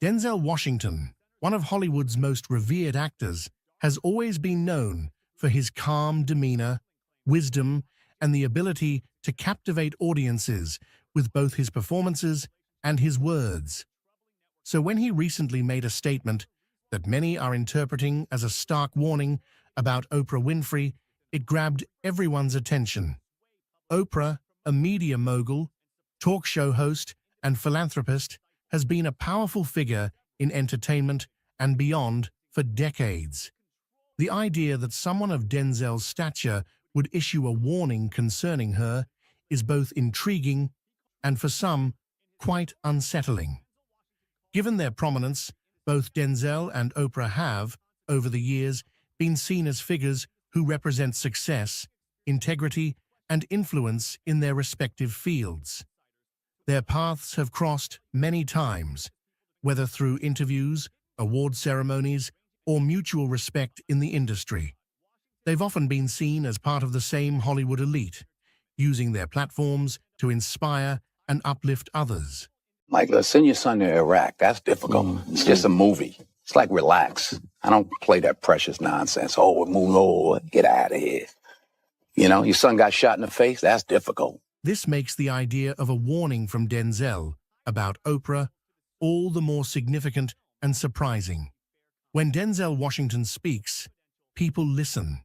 Denzel Washington, one of Hollywood's most revered actors, has always been known for his calm demeanor, wisdom, and the ability to captivate audiences with both his performances and his words. So when he recently made a statement that many are interpreting as a stark warning about Oprah Winfrey, it grabbed everyone's attention. Oprah, a media mogul, talk show host, and philanthropist, has been a powerful figure in entertainment and beyond for decades. The idea that someone of Denzel's stature would issue a warning concerning her is both intriguing and, for some, quite unsettling. Given their prominence, both Denzel and Oprah have, over the years, been seen as figures who represent success, integrity, and influence in their respective fields. Their paths have crossed many times, whether through interviews, award ceremonies, or mutual respect in the industry. They've often been seen as part of the same Hollywood elite, using their platforms to inspire and uplift others. Like, send your son to Iraq. That's difficult. It's just a movie. It's like, relax. I don't play that precious nonsense. Oh, we're moving over. Get out of here. You know, your son got shot in the face. That's difficult. This makes the idea of a warning from Denzel about Oprah all the more significant and surprising. When Denzel Washington speaks, people listen.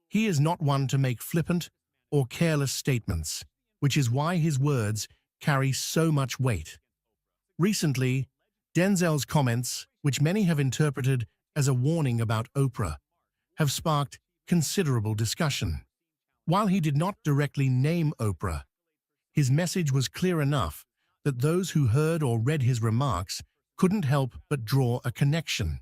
He is not one to make flippant or careless statements, which is why his words carry so much weight. Recently, Denzel's comments, which many have interpreted as a warning about Oprah, have sparked considerable discussion. While he did not directly name Oprah, his message was clear enough that those who heard or read his remarks couldn't help but draw a connection.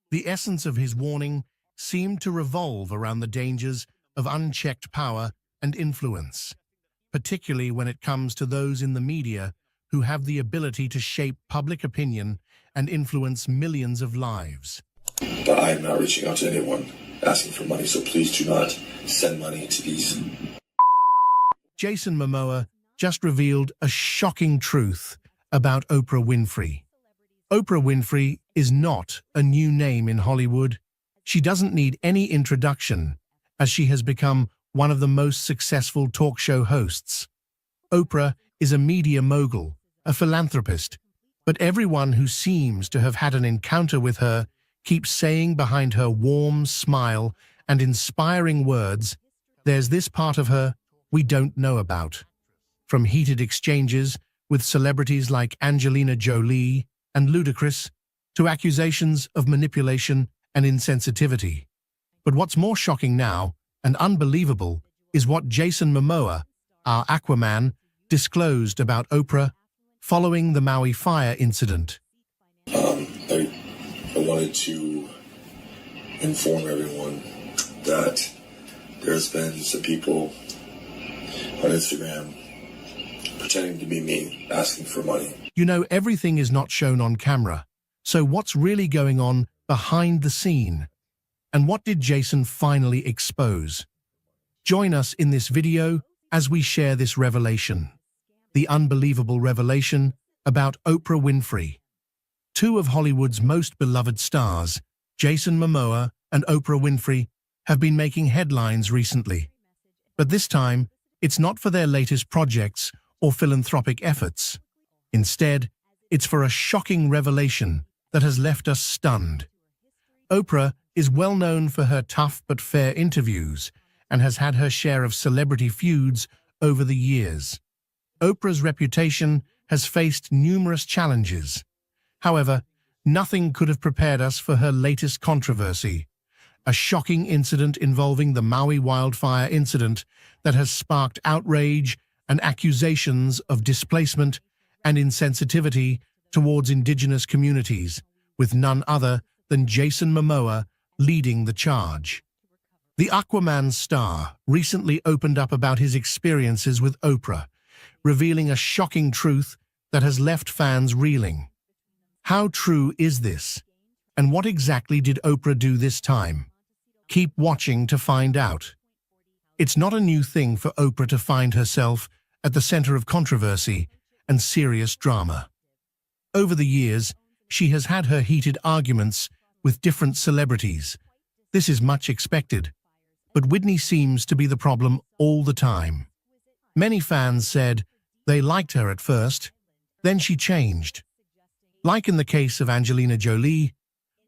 The essence of his warning seemed to revolve around the dangers of unchecked power and influence, particularly when it comes to those in the media who have the ability to shape public opinion and influence millions of lives. But I am not reaching out to anyone asking for money, so please do not send money to these. Jason Momoa just revealed a shocking truth about Oprah Winfrey. Oprah Winfrey is not a new name in Hollywood. She doesn't need any introduction, as she has become one of the most successful talk show hosts. Oprah is a media mogul, a philanthropist, but everyone who seems to have had an encounter with her keeps saying behind her warm smile and inspiring words, there's this part of her we don't know about. From heated exchanges with celebrities like Angelina Jolie and Ludacris to accusations of manipulation and insensitivity. But what's more shocking now and unbelievable is what Jason Momoa, our Aquaman, disclosed about Oprah following the Maui fire incident. I wanted to inform everyone that there's been some people on Instagram pretending to be me, asking for money. You know, everything is not shown on camera. So what's really going on behind the scene? And what did Jason finally expose? Join us in this video as we share this revelation. The unbelievable revelation about Oprah Winfrey. Two of Hollywood's most beloved stars, Jason Momoa and Oprah Winfrey, have been making headlines recently. But this time, it's not for their latest projects or philanthropic efforts. Instead, it's for a shocking revelation that has left us stunned. Oprah is well known for her tough but fair interviews and has had her share of celebrity feuds over the years. Oprah's reputation has faced numerous challenges. However, nothing could have prepared us for her latest controversy, a shocking incident involving the Maui wildfire incident that has sparked outrage and accusations of displacement and insensitivity towards indigenous communities, with none other than Jason Momoa leading the charge. The Aquaman star recently opened up about his experiences with Oprah, revealing a shocking truth that has left fans reeling. How true is this? And what exactly did Oprah do this time? Keep watching to find out. It's not a new thing for Oprah to find herself at the center of controversy and serious drama. Over the years, she has had her heated arguments with different celebrities. This is much expected. But Whitney seems to be the problem all the time. Many fans said they liked her at first, then she changed. Like in the case of Angelina Jolie,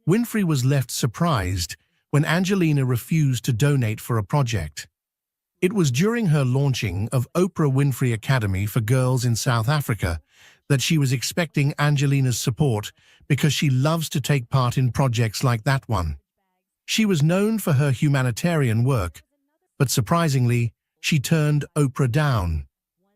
Winfrey was left surprised when Angelina refused to donate for a project. It was during her launching of Oprah Winfrey Academy for Girls in South Africa that she was expecting Angelina's support because she loves to take part in projects like that one. She was known for her humanitarian work, but surprisingly, she turned Oprah down.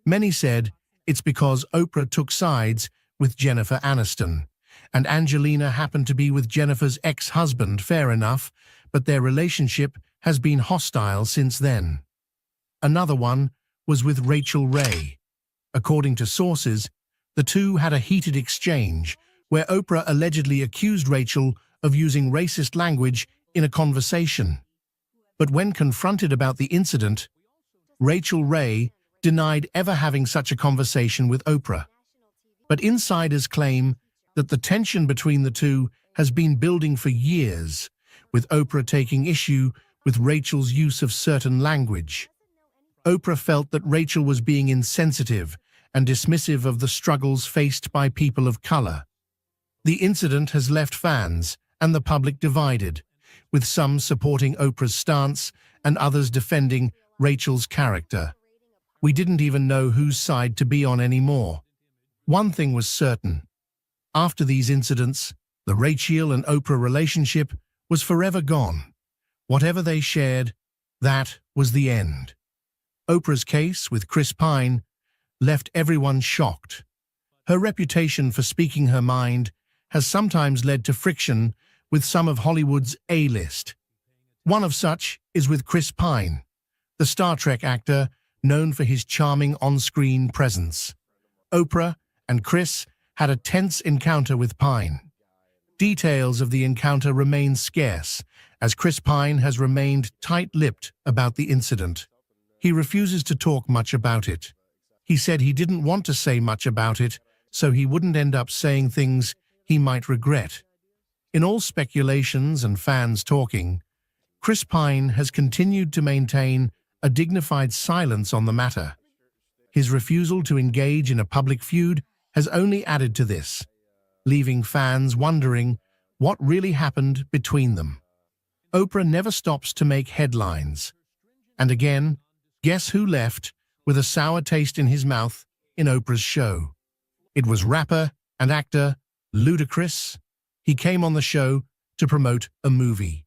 Many said it's because Oprah took sides with Jennifer Aniston, and Angelina happened to be with Jennifer's ex-husband. Fair enough, but their relationship has been hostile since then. Another one was with Rachel Ray. According to sources, the two had a heated exchange where Oprah allegedly accused Rachel of using racist language in a conversation. But when confronted about the incident, Rachel Ray denied ever having such a conversation with Oprah. But insiders claim that the tension between the two has been building for years, with Oprah taking issue with Rachel's use of certain language. Oprah felt that Rachel was being insensitive and dismissive of the struggles faced by people of color. The incident has left fans and the public divided, with some supporting Oprah's stance and others defending Rachel's character. We didn't even know whose side to be on anymore. One thing was certain. After these incidents, the Rachel and Oprah relationship was forever gone. Whatever they shared, that was the end. Oprah's case with Chris Pine left everyone shocked. Her reputation for speaking her mind has sometimes led to friction with some of Hollywood's A-list. One of such is with Chris Pine, the Star Trek actor known for his charming on-screen presence. Oprah and Chris had a tense encounter with Pine. Details of the encounter remain scarce, as Chris Pine has remained tight-lipped about the incident. He refuses to talk much about it. He said he didn't want to say much about it, so he wouldn't end up saying things he might regret. In all speculations and fans talking, Chris Pine has continued to maintain a dignified silence on the matter. His refusal to engage in a public feud has only added to this, leaving fans wondering what really happened between them. Oprah never stops to make headlines. And again, guess who left with a sour taste in his mouth in Oprah's show? It was rapper and actor Ludacris. He came on the show to promote a movie.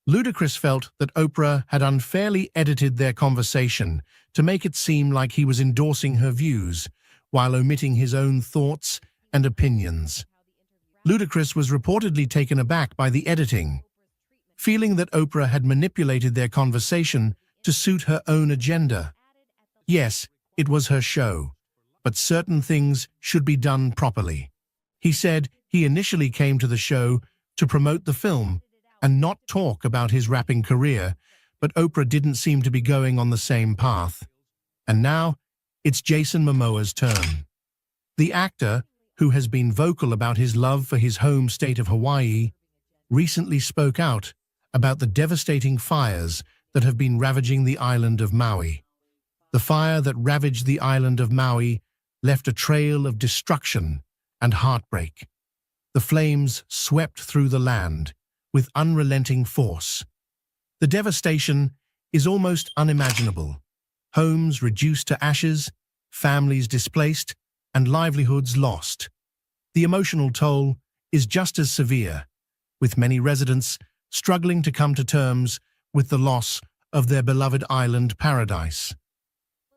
Ludacris felt that Oprah had unfairly edited their conversation to make it seem like he was endorsing her views, while omitting his own thoughts and opinions. Ludacris was reportedly taken aback by the editing, feeling that Oprah had manipulated their conversation to suit her own agenda. Yes, it was her show, but certain things should be done properly. He said he initially came to the show to promote the film and not talk about his rapping career, but Oprah didn't seem to be going on the same path. And now, it's Jason Momoa's turn. The actor, who has been vocal about his love for his home state of Hawaii, recently spoke out about the devastating fires that have been ravaging the island of Maui. The fire that ravaged the island of Maui left a trail of destruction and heartbreak. The flames swept through the land with unrelenting force. The devastation is almost unimaginable. Homes reduced to ashes, families displaced, and livelihoods lost. The emotional toll is just as severe, with many residents struggling to come to terms with the loss of their beloved island paradise.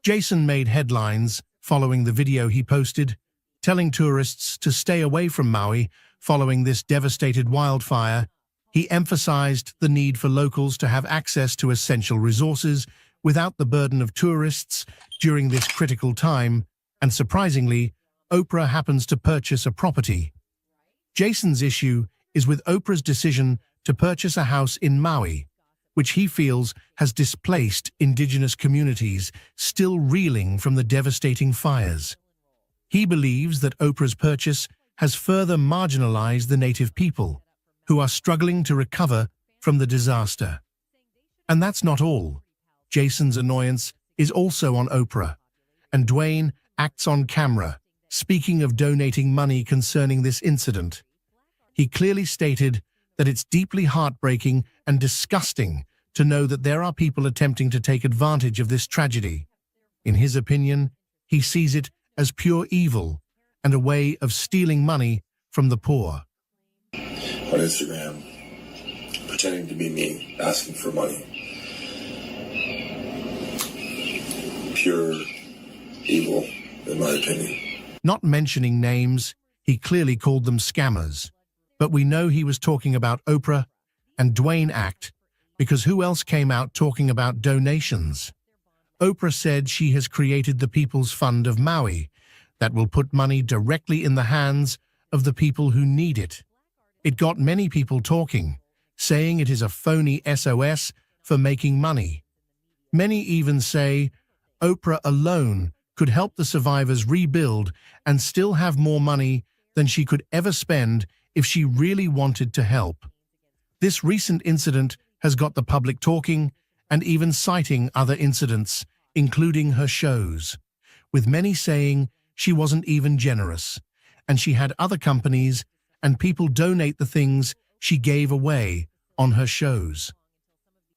Jason made headlines following the video he posted, telling tourists to stay away from Maui following this devastated wildfire. He emphasized the need for locals to have access to essential resources without the burden of tourists during this critical time, and surprisingly, Oprah happens to purchase a property. Jason's issue is with Oprah's decision to purchase a house in Maui, which he feels has displaced indigenous communities still reeling from the devastating fires. He believes that Oprah's purchase has further marginalized the native people, who are struggling to recover from the disaster. And that's not all. Jason's annoyance is also on Oprah, and Dwayne acts on camera, speaking of donating money concerning this incident. He clearly stated that it's deeply heartbreaking and disgusting to know that there are people attempting to take advantage of this tragedy. In his opinion, he sees it as pure evil and a way of stealing money from the poor. On Instagram, pretending to be me, asking for money. Pure evil, in my opinion. Not mentioning names, he clearly called them scammers. But we know he was talking about Oprah and Dwayne act, because who else came out talking about donations? Oprah said she has created the People's Fund of Maui that will put money directly in the hands of the people who need it. It got many people talking, saying it is a phony SOS for making money. Many even say Oprah alone could help the survivors rebuild and still have more money than she could ever spend if she really wanted to help. This recent incident has got the public talking and even citing other incidents, including her shows, with many saying she wasn't even generous, and she had other companies and people donate the things she gave away on her shows.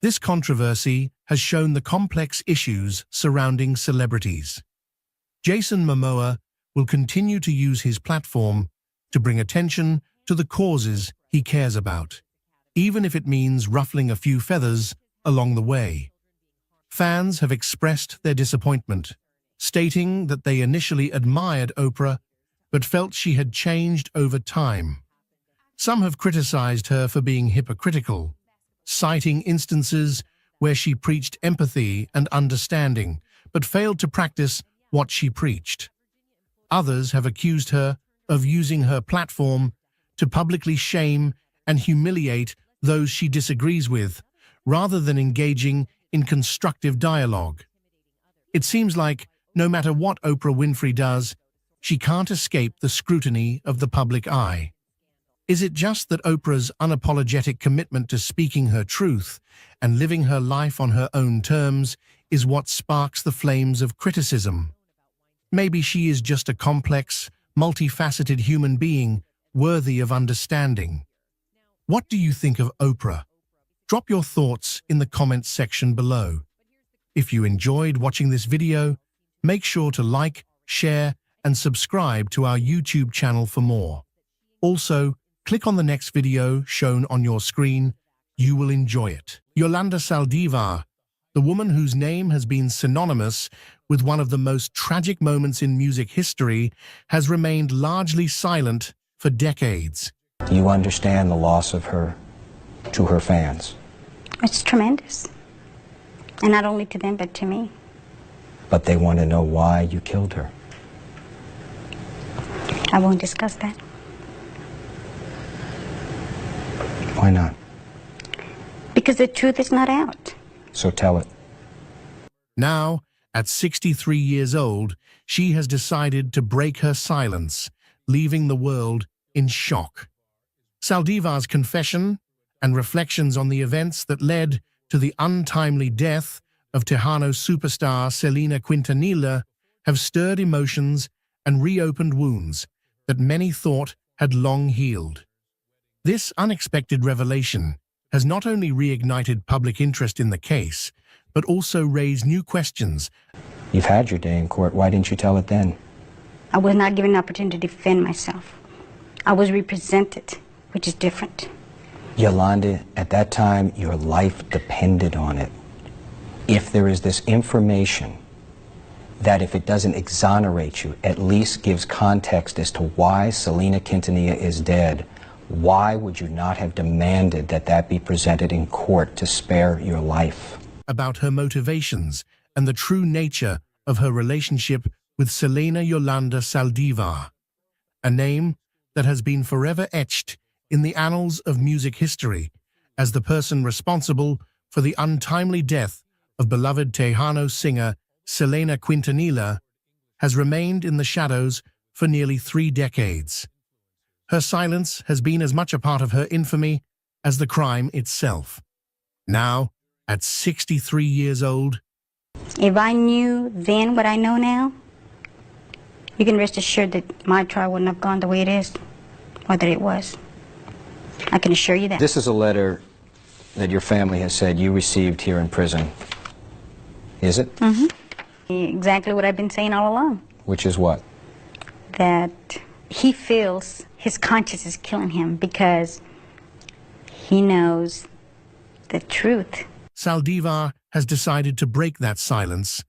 This controversy has shown the complex issues surrounding celebrities. Jason Momoa will continue to use his platform to bring attention to the causes he cares about, even if it means ruffling a few feathers along the way. Fans have expressed their disappointment, stating that they initially admired Oprah but felt she had changed over time. Some have criticized her for being hypocritical, citing instances where she preached empathy and understanding but failed to practice what she preached. Others have accused her of using her platform to publicly shame and humiliate those she disagrees with, rather than engaging in constructive dialogue. It seems like no matter what Oprah Winfrey does, she can't escape the scrutiny of the public eye. Is it just that Oprah's unapologetic commitment to speaking her truth and living her life on her own terms is what sparks the flames of criticism? Maybe she is just a complex, multifaceted human being worthy of understanding. What do you think of Oprah? Drop your thoughts in the comments section below. If you enjoyed watching this video, make sure to like, share, and subscribe to our YouTube channel for more. Also, click on the next video shown on your screen. You will enjoy it. Yolanda Saldivar, the woman whose name has been synonymous with one of the most tragic moments in music history, has remained largely silent for decades. Do you understand the loss of her to her fans? It's tremendous. And not only to them, but to me. But they want to know why you killed her. I won't discuss that. Why not? Because the truth is not out. So tell it. Now, at 63 years old, she has decided to break her silence, leaving the world in shock. Saldivar's confession and reflections on the events that led to the untimely death of Tejano superstar Selena Quintanilla have stirred emotions and reopened wounds that many thought had long healed. This unexpected revelation has not only reignited public interest in the case, but also raised new questions. You've had your day in court. Why didn't you tell it then? I was not given an opportunity to defend myself. I was represented, which is different. Yolanda, at that time, your life depended on it. If there is this information that, if it doesn't exonerate you, at least gives context as to why Selena Quintanilla is dead, why would you not have demanded that that be presented in court to spare your life? About her motivations and the true nature of her relationship with Selena Yolanda Saldivar, a name that has been forever etched in the annals of music history as the person responsible for the untimely death of beloved Tejano singer Selena Quintanilla, has remained in the shadows for nearly 3 decades. Her silence has been as much a part of her infamy as the crime itself. Now, at 63 years old, if I knew then what I know now, you can rest assured that my trial wouldn't have gone the way it is, or that it was. I can assure you that. This is a letter that your family has said you received here in prison. Is it? Mm-hmm. Exactly what I've been saying all along. Which is what? That he feels his conscience is killing him because he knows the truth. Saldivar has decided to break that silence,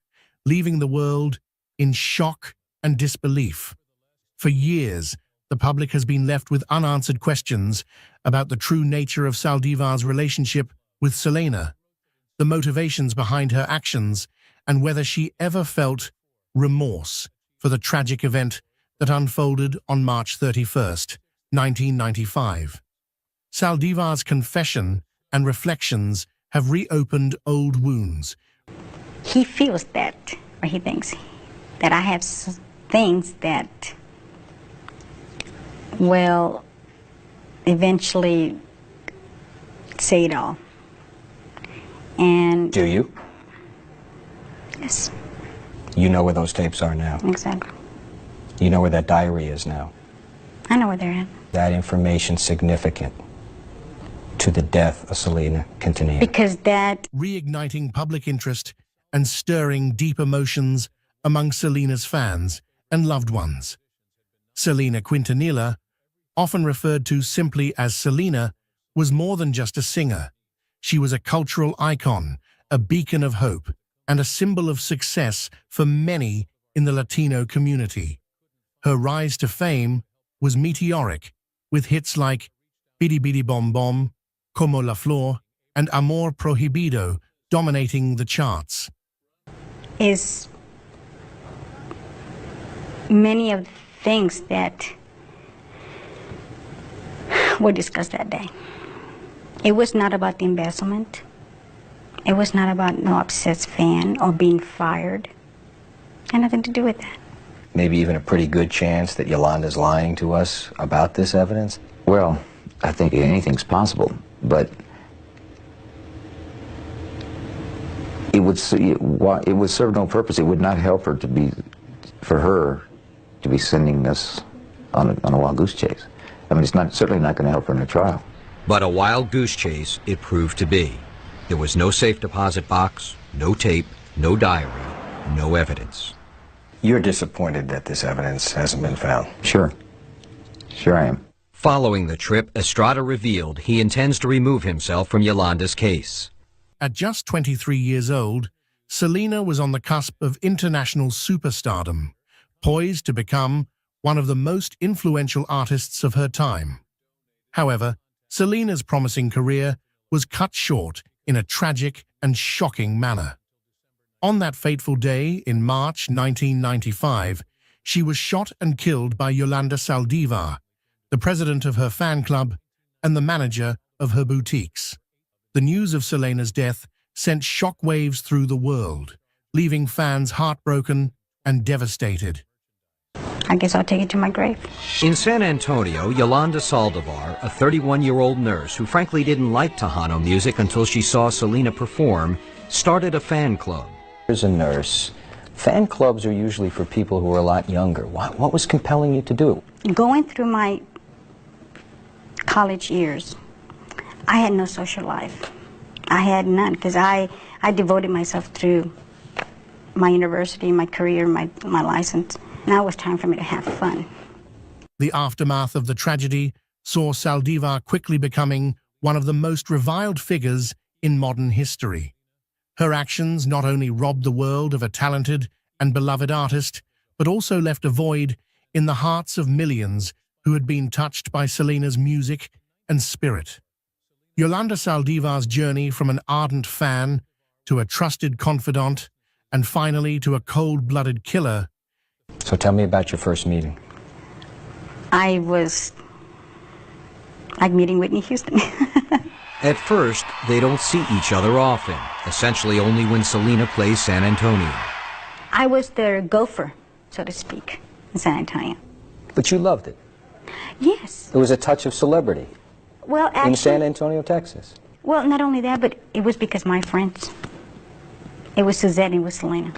leaving the world in shock and disbelief. For years, the public has been left with unanswered questions about the true nature of Saldivar's relationship with Selena, the motivations behind her actions, and whether she ever felt remorse for the tragic event that unfolded on March 31st, 1995. Saldivar's confession and reflections have reopened old wounds. He feels that, or he thinks that I have things that will eventually say it all. And Do you? yes, You know where those tapes are now. exactly. You know where that diary is now. I know where they're at. That information significant to the death of Selena Quintanilla. Because that Reigniting public interest and stirring deep emotions among Selena's fans and loved ones. Selena Quintanilla, often referred to simply as Selena, was more than just a singer. She was a cultural icon, a beacon of hope, and a symbol of success for many in the Latino community. Her rise to fame was meteoric, with hits like Bidi Bidi Bom Bom, Como la Flor, and Amor Prohibido dominating the charts. is many of the things that were discussed that day. It was not about the embezzlement. It was not about no obsessed fan or being fired. It had nothing to do with that. Maybe even a pretty good chance that Yolanda's lying to us about this evidence? Well, I think anything's possible, but it would serve no purpose. It would not help her for her to be sending us on a wild goose chase. I mean, it's certainly not going to help her in the trial. But a wild goose chase it proved to be. There was no safe deposit box, no tape, no diary, no evidence. You're disappointed that this evidence hasn't been found. Sure. Sure I am. Following the trip, Estrada revealed he intends to remove himself from Yolanda's case. At just 23 years old, Selena was on the cusp of international superstardom, poised to become one of the most influential artists of her time. However, Selena's promising career was cut short in a tragic and shocking manner. On that fateful day in March 1995, she was shot and killed by Yolanda Saldivar, the president of her fan club and the manager of her boutiques. The news of Selena's death sent shockwaves through the world, leaving fans heartbroken and devastated. I guess I'll take it to my grave. In San Antonio, Yolanda Saldivar, a 31-year-old nurse who frankly didn't like Tejano music until she saw Selena perform, started a fan club. As a nurse, fan clubs are usually for people who are a lot younger. What was compelling you to do it? Going through my college years, I had no social life. I had none because I devoted myself through my university, my career, my license. Now it was time for me to have fun. The aftermath of the tragedy saw Saldivar quickly becoming one of the most reviled figures in modern history. Her actions not only robbed the world of a talented and beloved artist, but also left a void in the hearts of millions who had been touched by Selena's music and spirit. Yolanda Saldivar's journey from an ardent fan to a trusted confidant and finally to a cold-blooded killer. So tell me about your first meeting. I was like meeting Whitney Houston. At first, they don't see each other often, essentially only when Selena plays San Antonio. I was their gopher, so to speak, in San Antonio. But you loved it. Yes. It was a touch of celebrity Well, actually, in San Antonio, Texas. well, not only that, but it was because my friends. It was Suzette and it was Selena.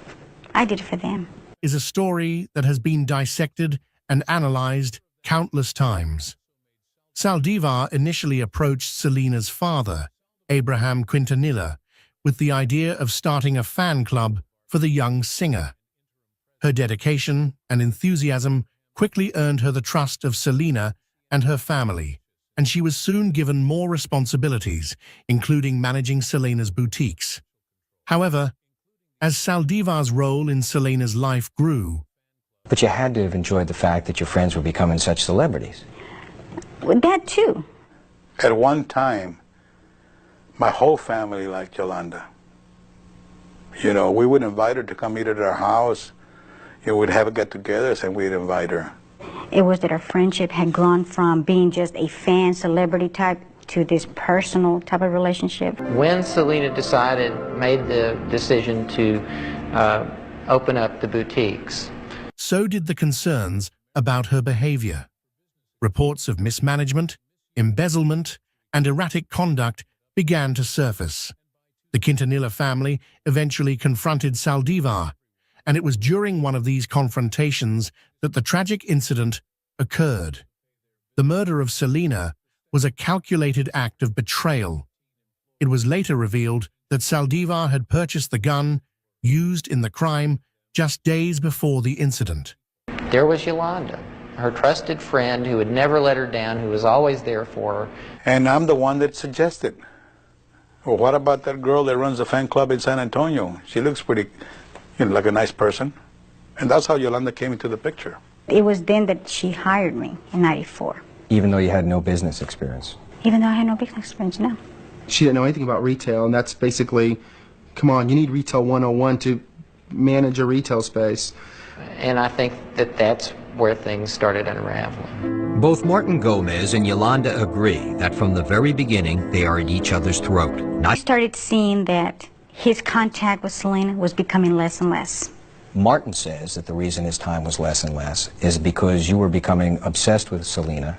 I did it for them. Is a story that has been dissected and analyzed countless times. Saldivar initially approached Selena's father, Abraham Quintanilla, with the idea of starting a fan club for the young singer. Her dedication and enthusiasm quickly earned her the trust of Selena and her family, and she was soon given more responsibilities, including managing Selena's boutiques. However, as Saldivar's role in Selena's life grew, But you had to have enjoyed the fact that your friends were becoming such celebrities. Well, that too. At one time, my whole family liked Yolanda. You know, we would invite her to come eat at our house. You know, we'd have a get-togethers and we'd invite her. It was that our friendship had grown from being just a fan celebrity type to this personal type of relationship. When Selena made the decision to open up the boutiques, so did the concerns about her behavior. Reports of mismanagement, embezzlement, and erratic conduct began to surface. The Quintanilla family eventually confronted Saldivar, and it was during one of these confrontations that the tragic incident occurred. The murder of Selena was a calculated act of betrayal. It was later revealed that Saldivar had purchased the gun used in the crime just days before the incident. there was Yolanda, her trusted friend who would never let her down, who was always there for her. And I'm the one that suggested, well, what about that girl that runs a fan club in San Antonio? She looks pretty, you know, like a nice person. And that's how Yolanda came into the picture. It was then that she hired me in '94. Even though you had no business experience? Even though I had no business experience, no. She didn't know anything about retail, and that's basically, come on, you need Retail 101 to manage a retail space. And I think that that's where things started unraveling. Both Martin Gomez and Yolanda agree that from the very beginning they are at each other's throat. I started seeing that his contact with Selena was becoming less and less. Martin says that the reason his time was less and less is because you were becoming obsessed with Selena.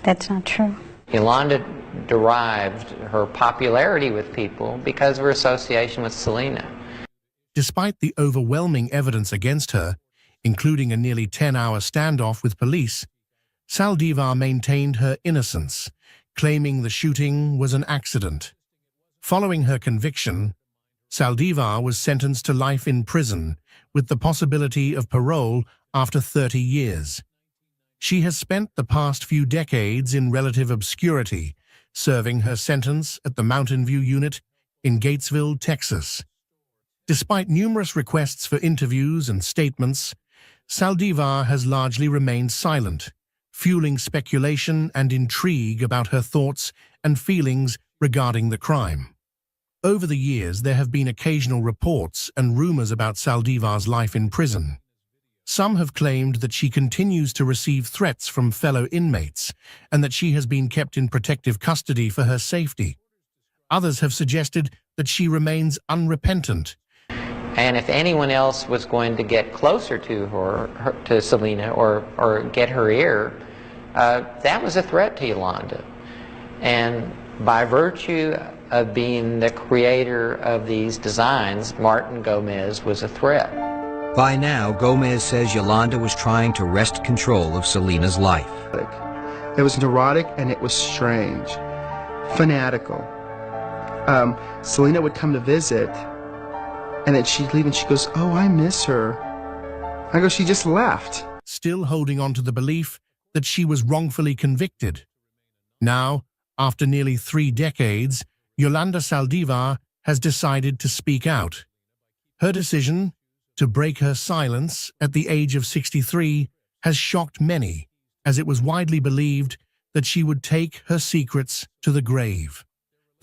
That's not true. Yolanda derived her popularity with people because of her association with Selena. Despite the overwhelming evidence against her, including a nearly 10-hour standoff with police, Saldivar maintained her innocence, claiming the shooting was an accident. Following her conviction, Saldivar was sentenced to life in prison with the possibility of parole after 30 years. She has spent the past few decades in relative obscurity, serving her sentence at the Mountain View unit in Gatesville, Texas. Despite numerous requests for interviews and statements, Saldivar has largely remained silent, fueling speculation and intrigue about her thoughts and feelings regarding the crime. Over the years, there have been occasional reports and rumors about Saldivar's life in prison. Some have claimed that she continues to receive threats from fellow inmates and that she has been kept in protective custody for her safety. Others have suggested that she remains unrepentant. And if anyone else was going to get closer to her to Selena, or get her ear, that was a threat to Yolanda. And by virtue of being the creator of these designs, Martin Gomez was a threat. By now, Gomez says Yolanda was trying to wrest control of Selena's life. It was neurotic and it was strange, fanatical. Selena would come to visit, and then she'd leave and she goes, "Oh, I miss her." I go, "She just left." Still holding on to the belief that she was wrongfully convicted. Now, after nearly 3 decades, Yolanda Saldivar has decided to speak out. Her decision to break her silence at the age of 63 has shocked many, as it was widely believed that she would take her secrets to the grave.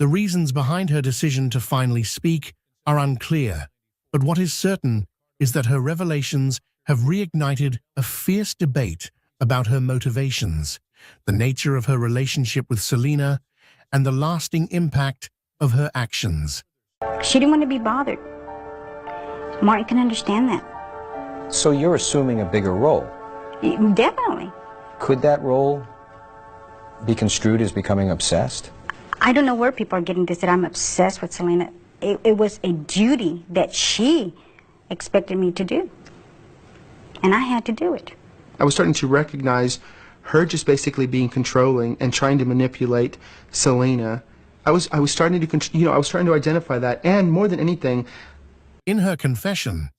The reasons behind her decision to finally speak are unclear, but what is certain is that her revelations have reignited a fierce debate about her motivations, the nature of her relationship with Selena, and the lasting impact of her actions. She didn't want to be bothered. Martin can understand that. So you're assuming a bigger role. Definitely. Could that role be construed as becoming obsessed? I don't know where people are getting this, that I'm obsessed with Selena. It was a duty that she expected me to do, and I had to do it. I was starting to recognize her just basically being controlling and trying to manipulate Selena. I was starting to, I was starting to identify that, and more than anything, In her confession,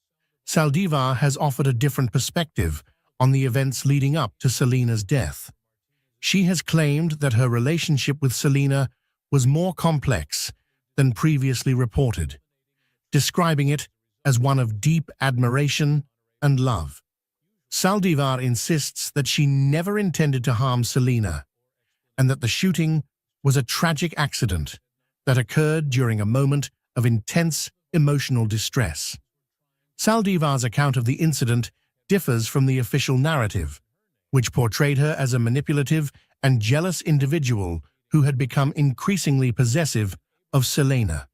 Saldivar has offered a different perspective on the events leading up to Selena's death. She has claimed that her relationship with Selena was more complex than previously reported, describing it as one of deep admiration and love. Saldivar insists that she never intended to harm Selena and that the shooting was a tragic accident that occurred during a moment of intense emotional distress. Saldivar's account of the incident differs from the official narrative, which portrayed her as a manipulative and jealous individual who had become increasingly possessive of Selena.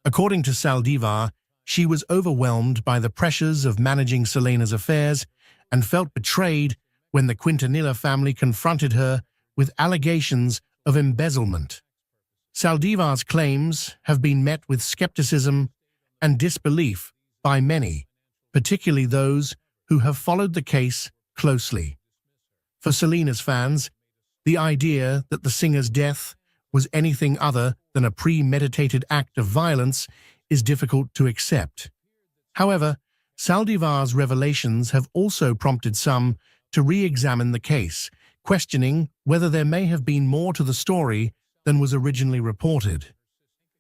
According to Saldivar, she was overwhelmed by the pressures of managing Selena's affairs and felt betrayed when the Quintanilla family confronted her with allegations of embezzlement. Saldivar's claims have been met with skepticism and disbelief by many, particularly those who have followed the case closely. For Selena's fans, the idea that the singer's death was anything other than a premeditated act of violence is difficult to accept. However, Saldivar's revelations have also prompted some to re-examine the case, questioning whether there may have been more to the story than was originally reported.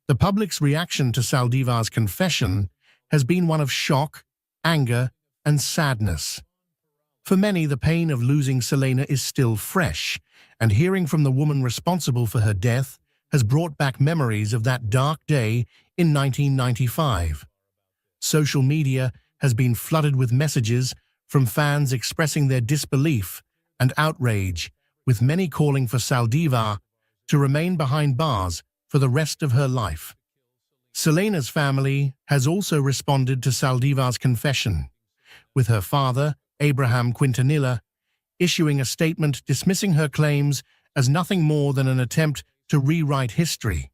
The public's reaction to Saldivar's confession has been one of shock, anger, and sadness. For many, the pain of losing Selena is still fresh, and hearing from the woman responsible for her death has brought back memories of that dark day in 1995. Social media has been flooded with messages from fans expressing their disbelief and outrage, with many calling for Saldivar to remain behind bars for the rest of her life. Selena's family has also responded to Saldivar's confession, with her father, Abraham Quintanilla, issuing a statement dismissing her claims as nothing more than an attempt to rewrite history.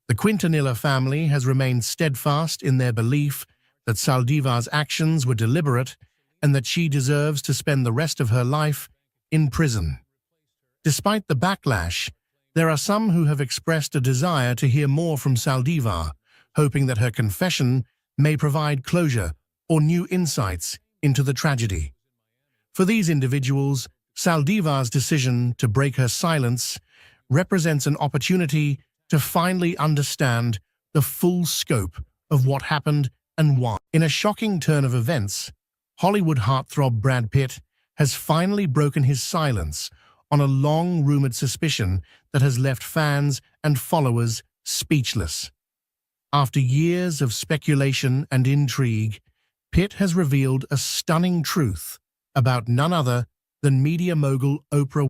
The Quintanilla family has remained steadfast in their belief that Saldivar's actions were deliberate and that she deserves to spend the rest of her life in prison. Despite the backlash, there are some who have expressed a desire to hear more from Saldivar, hoping that her confession may provide closure or new insights into the tragedy. For these individuals, Saldivar's decision to break her silence represents an opportunity to finally understand the full scope of what happened and why. In a shocking turn of events, Hollywood heartthrob Brad Pitt has finally broken his silence on a long-rumored suspicion that has left fans and followers speechless. After years of speculation and intrigue, Pitt has revealed a stunning truth about none other than media mogul Oprah.